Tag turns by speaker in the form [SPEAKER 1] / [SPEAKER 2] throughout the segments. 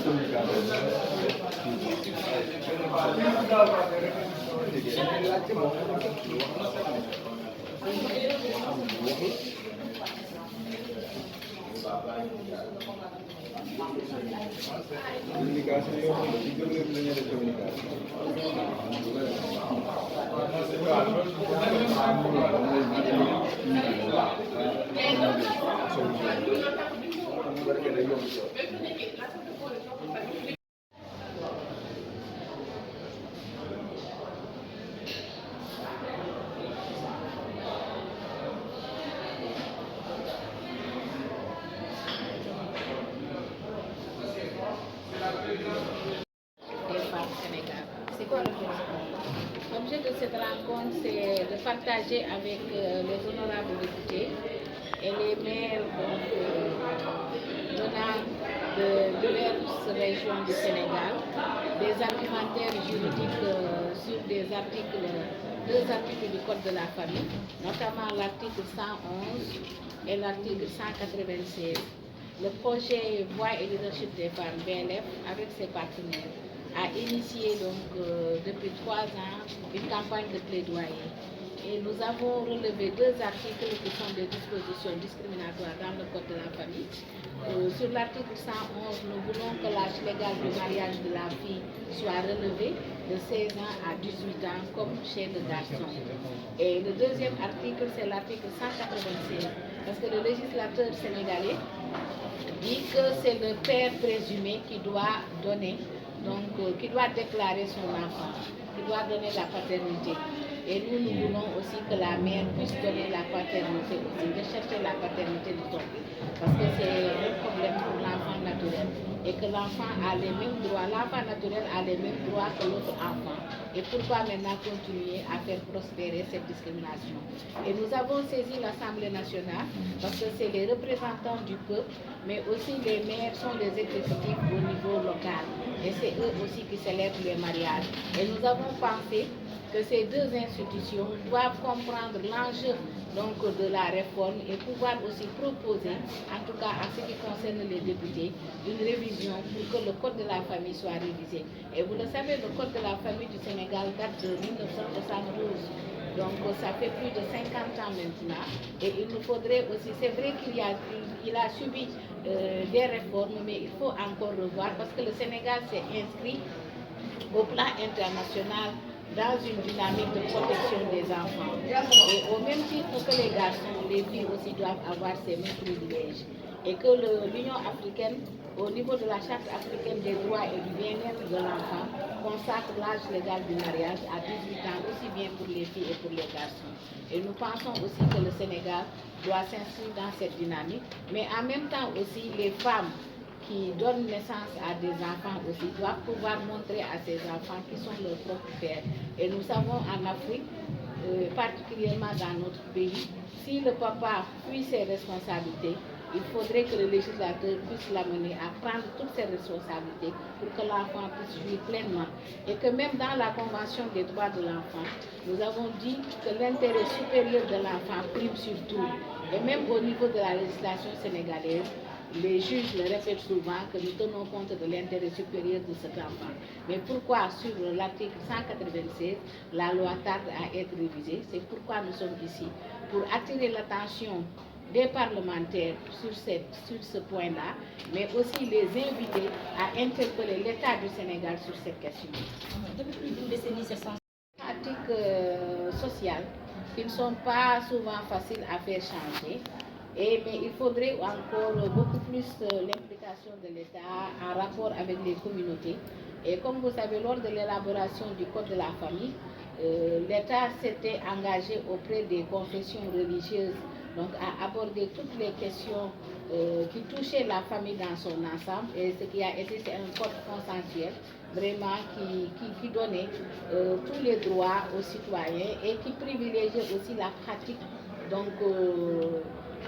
[SPEAKER 1] C'est quoi l'objectif? L'objet de cette rencontre, c'est de partager avec les honorables députés et les maires de diverses régions du Sénégal des argumentaires juridiques sur deux articles du Code de la famille, notamment l'article 111 et l'article 196. Le projet Voix et leadership des femmes, BLF, avec ses partenaires, a initié depuis 3 ans une campagne de plaidoyer. Et nous avons relevé 2 articles qui sont des dispositions discriminatoires dans le Code de la famille. Sur l'article 111, nous voulons que l'âge légal du mariage de la fille soit relevé de 16 ans à 18 ans comme chez le garçon. Et le deuxième article, c'est l'article 196, parce que le législateur sénégalais dit que c'est le père présumé qui doit donner, qui doit déclarer son enfant, qui doit donner la paternité. Et nous voulons aussi que la mère puisse donner la paternité aussi, rechercher la paternité de son fils, parce que c'est un problème pour l'enfant naturel et que l'enfant a les mêmes droits, l'enfant naturel a les mêmes droits que l'autre enfant. Et pourquoi maintenant continuer à faire prospérer cette discrimination? Et nous avons saisi l'Assemblée nationale parce que c'est les représentants du peuple, mais aussi les maires sont les exécutifs au niveau local. Et c'est eux aussi qui célèbrent les mariages. Et nous avons pensé que ces 2 institutions doivent comprendre l'enjeu de la réforme et pouvoir aussi proposer, en tout cas en ce qui concerne les députés, une révision pour que le Code de la famille soit révisé. Et vous le savez, le Code de la famille du Sénégal date de 1972. Donc ça fait plus de 50 ans maintenant. Et il nous faudrait aussi, c'est vrai qu'il a subi des réformes, mais il faut encore revoir parce que le Sénégal s'est inscrit au plan international dans une dynamique de protection des enfants. Et au même titre que les garçons, les filles aussi doivent avoir ces mêmes privilèges. Et que l'Union africaine, au niveau de la Charte africaine des droits et du bien-être de l'enfant, consacre l'âge légal du mariage à 18 ans, aussi bien pour les filles et pour les garçons. Et nous pensons aussi que le Sénégal doit s'inscrire dans cette dynamique, mais en même temps aussi les femmes qui donnent naissance à des enfants aussi doivent pouvoir montrer à ces enfants qui sont leurs propres pères. Et nous savons en Afrique, particulièrement dans notre pays, si le papa fuit ses responsabilités, il faudrait que le législateur puisse l'amener à prendre toutes ses responsabilités pour que l'enfant puisse jouir pleinement. Et que même dans la Convention des droits de l'enfant, nous avons dit que l'intérêt supérieur de l'enfant prime sur tout. Et même au niveau de la législation sénégalaise, les juges le répètent souvent que nous tenons compte de l'intérêt supérieur de cet enfant. Mais pourquoi sur l'article 196, la loi tarde à être révisée? C'est pourquoi nous sommes ici, pour attirer l'attention des parlementaires sur ce point-là, mais aussi les inviter à interpeller l'État du Sénégal sur cette question.
[SPEAKER 2] Depuis plus d'une décennie, ce sont
[SPEAKER 1] des pratiques sociales qui ne sont pas souvent faciles à faire changer. Mais il faudrait encore beaucoup plus l'implication de l'État en rapport avec les communautés. Et comme vous savez, lors de l'élaboration du Code de la famille, l'État s'était engagé auprès des confessions religieuses à aborder toutes les questions qui touchaient la famille dans son ensemble. Et ce qui a été, c'est un code consensuel vraiment qui donnait tous les droits aux citoyens et qui privilégiait aussi la pratique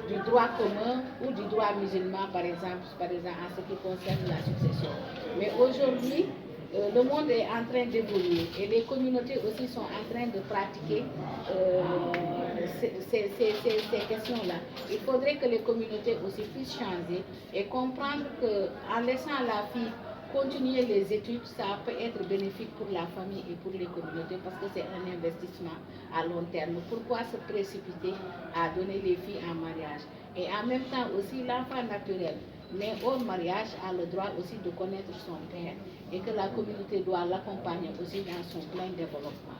[SPEAKER 1] du droit commun ou du droit musulman, par exemple en ce qui concerne la succession. Mais aujourd'hui, le monde est en train d'évoluer et les communautés aussi sont en train de pratiquer ces questions-là. Il faudrait que les communautés aussi puissent changer et comprendre qu'en laissant la fille continuer les études, ça peut être bénéfique pour la famille et pour les communautés parce que c'est un investissement à long terme. Pourquoi se précipiter à donner les filles en mariage? Et en même temps aussi, l'enfant naturel, mais au mariage, a le droit aussi de connaître son père et que la communauté doit l'accompagner aussi dans son plein développement.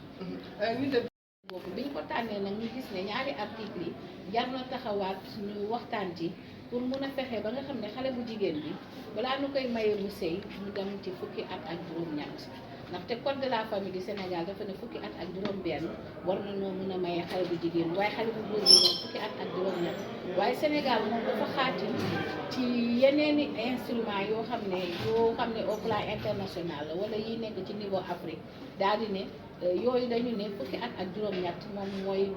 [SPEAKER 1] boobu bi ñu ko tànnee nag ñu gis ne ñaari article yi jar na taxawaat ñu waxtaan ci pour mun a fexe ba nga xam ne xale bu jigéen bi balaa nu koy mayee mu sëy mu dem ci fukki at ak juróom-ñett ndaxte code de la famille du Sénégal dafa ne fukki at ak juróom-benn war na noo mun a mayee xale bu jigéen waaye xale bu góor bi moom fukki at ak juróom-ñett waaye Sénégal moom dafa xaatim ci yeneeni instrument yoo xam ne au plan international la wala yi nekk ci niveau Afrique daal di ne yooyu dañu ne fukki at ak juróom-ñett moom mooy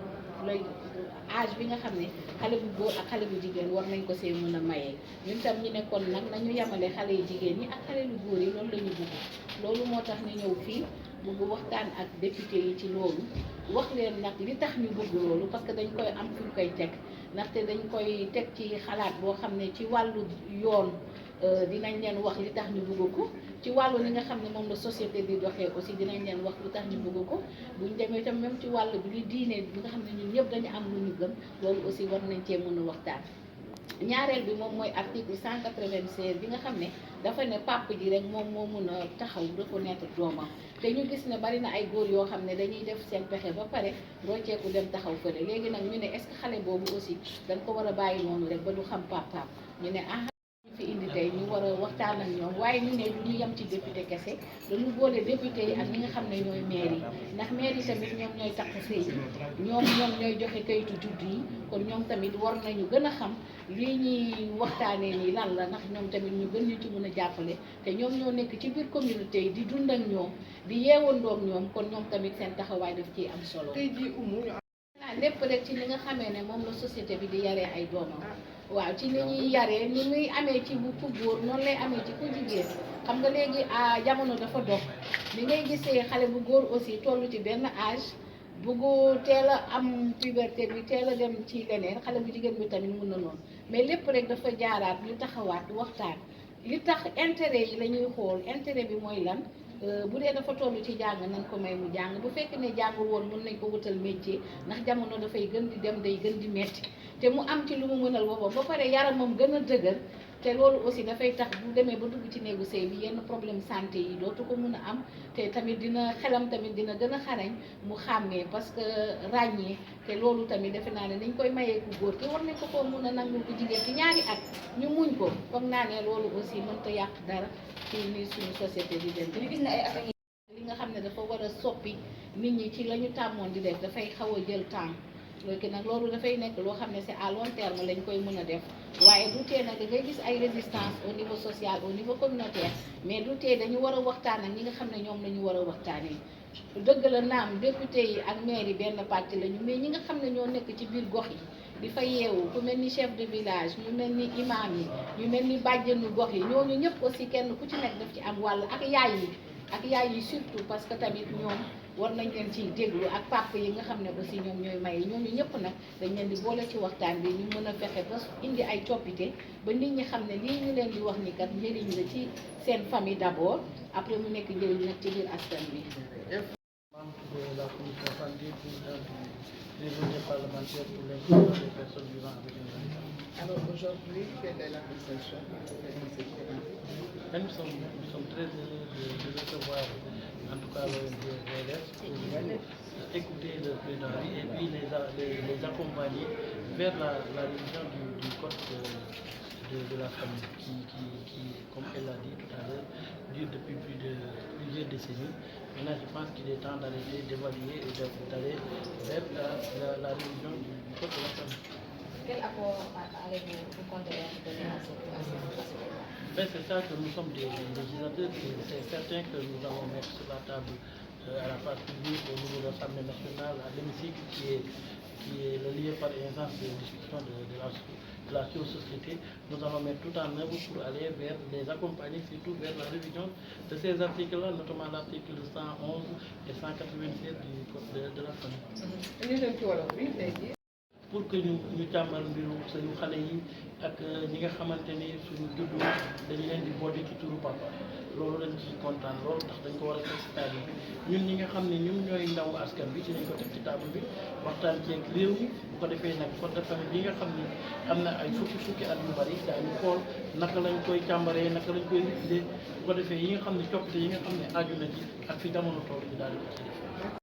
[SPEAKER 1] lay âge bi nga xam ne xale bu góor ak xale bu jigéen war nañ ko see mën a mayee ñun tam ñu nekkoon nag nañu yemale xale yu jigéen ñi ak xale yu góor yi loolu la ñu bëgg loolu moo tax ñu ñëw fii bëgg waxtaan ak député yi ci loolu wax leen nag li tax ñu bëgg loolu parce que dañ koy am fu ñu koy teg ndaxte dañ koy teg ci xalaat boo xam ne ci wàllu yoon dinañ leen wax li tax ñu bëgg ko ci wàllu li nga xam ne moom la société di doxee aussi dinañ leen wax lu tax ñu bëgg ko buñ demee tam même ci wàllu bi li diine bi nga xam ne ñun ñëpp dañu am lu ñu gëm loolu aussi war nañ cee mën a waxtaan. ñaareel bi moom mooy article 196 bi nga xam ne dafa ne papa ji rek moom moo mun a taxaw reconnaître doomam te ñu gis ne bari na ay góor yoo xam ne dañuy def seen pexe ba pare rocceeku dem taxaw fële léegi nag ñu ne est-ce que xale boobu aussi dañ ko war a bàyyi noonu rek ba du xam papaam ñu ne fi indi tey ñu war a waxtaan ak ñoom waaye ñu ne du ñu yem ci député kese dañu boole député yi ak ñi nga xam ne ñooy maire yi ndax maire yi tamit ñoom ñooy takk sëy yi ñoom ñooy joxe kayitu juddu yi kon ñoom tamit war nañu gën a xam lii ñuy waxtaanee nii lan la ndax ñoom tamit ñu gën ñu ci mën a jàppale te ñoom ñoo nekk ci biir communauté yi di dund ak ñoom di yeewandoog ñoom kon ñoom tamit seen taxawaay daf ciy am solo.
[SPEAKER 3] tey jii
[SPEAKER 1] lépp rek ci li nga xamee ne moom la société bi di yaree ay doomam waaw ci ni ñuy yaree ni muy amee ci bu ku góor noonu lay amee ci ku jigéen xam nga léegi jamono dafa dox ni ngay gisee xale bu góor aussi toll ci benn âge buggu teel a am puberté bi teel a dem ci leneen xale bu jigéen bi tamit mun na noonu mais lépp rek dafa jaaraat ñu taxawaat waxtaan li tax intérêt yi la ñuy xool intérêt bi mooy lan bu dee dafa toll ci jàng nañ ko may mu jàng bu fekkee ne jàngul woon mën nañ ko wutal métier ndax jamono dafay gën di dem day gën di metti te mu am ci lu mu mënal boppam ba pare yaramam gën a dëgër te loolu aussi dafay tax bu demee ba dugg ci néegu sëy bi yenn problème santé yi dootu ko mën a am te tamit dina xelam tamit dina gën a xarañ mu xàmmee parce que ràññee te loolu tamit defe naa ne dañ koy mayee ku góor ki war nañ ko koo mën a nangul ko jigéen ci ñaari at ñu muñ ko foog naa ne loolu aussi mënta yàq dara ci ni suñu société di dem
[SPEAKER 2] ñu gis ne ay affaire
[SPEAKER 1] li nga xam ne dafa war a soppi nit ñi ci la ñu tàmmoon di def dafay xaw a jël temps léegi nag loolu dafay nekk loo xam ne c'est à long terme lañ koy mën a def waaye du tee nag da ngay gis ay résistance au niveau social au niveau communautaire mais du tee dañu war a waxtaan ak ñi nga xam ne ñoom la ñu war a waxtaanee dëgg la naam député yi ak maire yi benn parti lañu mais ñi nga xam ne ñoo nekk ci biir gox yi di fa yeewu ku mel ni chef de village ñu mel ni imam yi ñu mel ni bàjjenu gox yi ñooñu ñëpp aussi kenn ku ci nekk daf ci am wàll ak yaay yi surtout parce que tamit ñoom war nañ leen ciy déglu ak papa yi nga xam ne aussi ñoom ñooy may ñooñu ñëpp nag dañ leen di boole ci waxtaan bi ñu mën a fexe ba indi ay coppite ba nit ñi xam ne lii ñu leen di wax ni kat njëriñ la ci seen famille d'abord après mu nekk njëriñ nag ci biir askan bi.
[SPEAKER 4] De la commission santé, président du trésorier parlementaire pour l'inclusion des personnes vivant avec un handicap.
[SPEAKER 3] Alors aujourd'hui, quelle est l'appréciation que vous faites de cette journée?
[SPEAKER 4] Nous sommes très heureux de recevoir en tout cas le VLS pour écouter le plaidoyer et puis les accompagner vers la révision du code de la famille qui, comme elle l'a dit tout à l'heure, dure depuis plusieurs décennies. Maintenant, je pense qu'il est temps d'arrêter, d'évaluer et d'aller vers la révision du code de la famille.
[SPEAKER 2] Quel apport allez-vous compter donner à ce
[SPEAKER 4] C'est ça que nous sommes des législateurs. C'est certain que nous allons mettre sur la table à la place publique, au niveau de l'Assemblée nationale, à l'hémicycle qui est le lieu par essence de discussion de la société. Nous allons mettre tout en œuvre pour aller vers les accompagner, surtout vers la révision de ces articles-là, notamment l'article 111 et 187 du Code de la famille. pour que ñu càmbar mbiru suñu xale yi ak ñi nga xamante ni suñu juddu dañu leen di boole ci turu papa loolu dañ ci kontaan loolu ndax dañ ko war a teg ci table bi ñun ñi nga xam ne ñun ñooy ndaw askan bi dinañ ko teg ci table bi waxtaan ceeg réew mi bu ko defee nag code de famille bi nga xam ni am na ay fukki at yu bari daañu xool naka lañ koy càmbaree naka lañ koy réviser bu ko defee yi nga xam ne coppite yi nga xam ne aju na ci ak fi jamono toll ñu daal di ko ci def